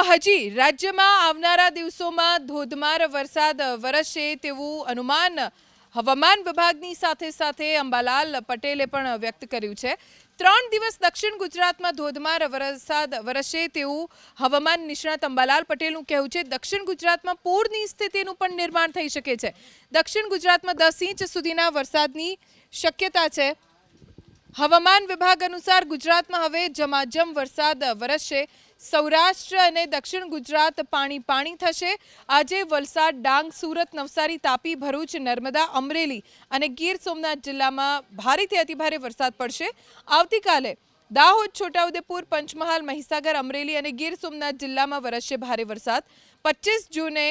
હજી રાજ્યમાં આવનારા દિવસોમાં ધોધમાર વરસાદ વરસશે તેવું અનુમાન હવામાન વિભાગની સાથે અંબાલાલ પટેલે પણ વ્યક્ત કર્યું છે। 3 દિવસ દક્ષિણ ગુજરાતમાં ધોધમાર વરસાદ વરસશે તેવું હવામાન નિષ્ણાત અંબાલાલ પટેલનું કહેવું છે। દક્ષિણ ગુજરાતમાં પૂરની સ્થિતિનું પણ નિર્માણ થઈ શકે છે। દક્ષિણ ગુજરાતમાં 10 ઇંચ સુધીના વરસાદની શક્યતા છે। હવામાન વિભાગ અનુસાર ગુજરાતમાં હવે જમાજમ વરસાદ વરસશે। સૌરાષ્ટ્ર અને દક્ષિણ ગુજરાત પાણી થશે। આજે વલસાડ, ડાંગ, સુરત, નવસારી, તાપી, ભરૂચ, નર્મદા, અમરેલી અને ગીર સોમનાથ જિલ્લામાં ભારેથી અતિભારે વરસાદ પડશે। આવતીકાલે દાહોદ, છોટાઉદેપુર, પંચમહાલ, મહીસાગર, અમરેલી અને ગીર સોમનાથ જિલ્લામાં વરસશે ભારે વરસાદ। 25 જૂને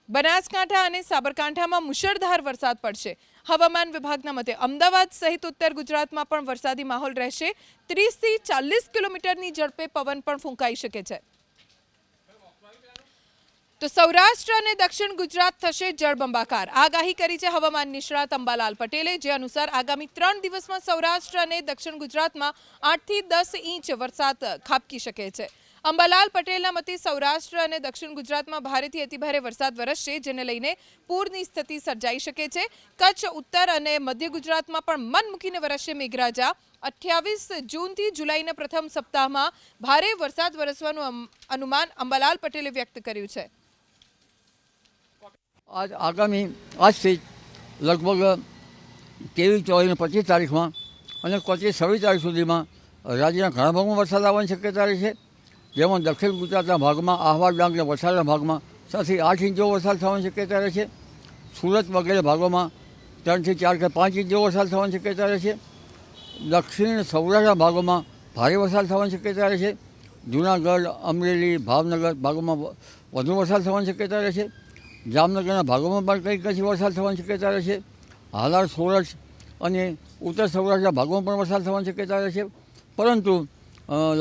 બનાસકાંઠા અને સાબરકાંઠામાં મુશળધાર વરસાદ પડશે। હવામાન વિભાગના મતે અમદાવાદ સહિત ઉત્તર ગુજરાતમાં પણ વરસાદી માહોલ રહેશે। 30 થી 40 કિલોમીટરની ઝડપે પવન પણ ફૂંકાઈ શકે છે। તો સૌરાષ્ટ્ર અને દક્ષિણ ગુજરાત થશે જળબંબાકાર, આગાહી કરી છે હવામાન નિષ્ણાત અંબાલાલ પટેલે, જે અનુસાર આગામી 3 દિવસમાં સૌરાષ્ટ્ર અને દક્ષિણ ગુજરાતમાં 8 થી 10 ઇંચ વરસાદ ખાબકી શકે છે। અંબાલાલ પટેલના મતે સૌરાષ્ટ્ર અને દક્ષિણ ગુજરાતમાં ભારેથી અતિભારે વરસાદ વરસશે, જેને લઈને પૂરની સ્થિતિ સર્જાઈ શકે છે। કચ્છ, ઉત્તર અને મધ્ય ગુજરાતમાં પણ મન મૂકીને વરસશે મેઘરાજા। 28 જૂનથી જુલાઈના પ્રથમ સપ્તાહમાં ભારે વરસાદ વરસવાનું અનુમાન અંબાલાલ પટેલે વ્યક્ત કર્યું છે। આજથી લગભગ 23, 24 અને 25 તારીખમાં અને 25, 26 તારીખ સુધીમાં રાજ્યના ઘણા ભાગમાં વરસાદ આવવાની શક્યતા રહે છે। જેમાં દક્ષિણ ગુજરાતના ભાગમાં આહવા, ડાંગ અને વલસાડના ભાગમાં 6 થી 8 ઇંચ જેવો વરસાદ થવાની શક્યતા રહે છે। સુરત વગેરે ભાગોમાં 3 થી 4 કે 5 ઇંચ જેવો વરસાદ થવાની શક્યતા રહે છે। દક્ષિણ સૌરાષ્ટ્રના ભાગોમાં ભારે વરસાદ થવાની શક્યતા રહે છે। જૂનાગઢ, અમરેલી, ભાવનગર ભાગોમાં વધુ વરસાદ થવાની શક્યતા રહે છે। જામનગરના ભાગોમાં પણ કંઈક વરસાદ થવાની શક્યતા રહે છે। હાલાર, સોરઠ અને ઉત્તર સૌરાષ્ટ્રના ભાગોમાં પણ વરસાદ થવાની શક્યતા રહે છે। પરંતુ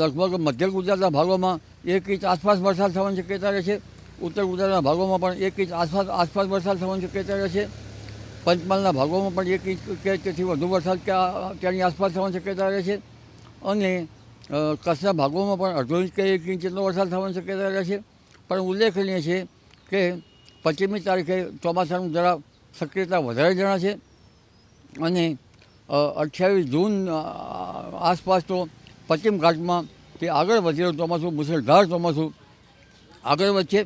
લગભગ મધ્ય ગુજરાતના ભાગોમાં 1 ઇંચ આસપાસ વરસાદ થવાની શક્યતા રહે છે। ઉત્તર ગુજરાતના ભાગોમાં પણ 1 ઇંચ આસપાસ વરસાદ થવાની શક્યતા રહે છે। પંચમહાલના ભાગોમાં પણ 1 ઇંચ કે તેથી વધુ વરસાદ ત્યાંની આસપાસ થવાની શક્યતા રહે છે। અને કચ્છના ભાગોમાં પણ અડધો ઇંચ કે 1 ઇંચ જેટલો વરસાદ થવાની શક્યતા રહે છે। પણ ઉલ્લેખનીય છે કે 25મી તારીખે ચોમાસાનું જરા સક્રિયતા વધારે જણાશે અને 28 જૂન આસપાસ તો પશ્ચિમ ઘાટમાં તે આગળ વધેલું ચોમાસું, મુશળધાર ચોમાસું આગળ વધશે।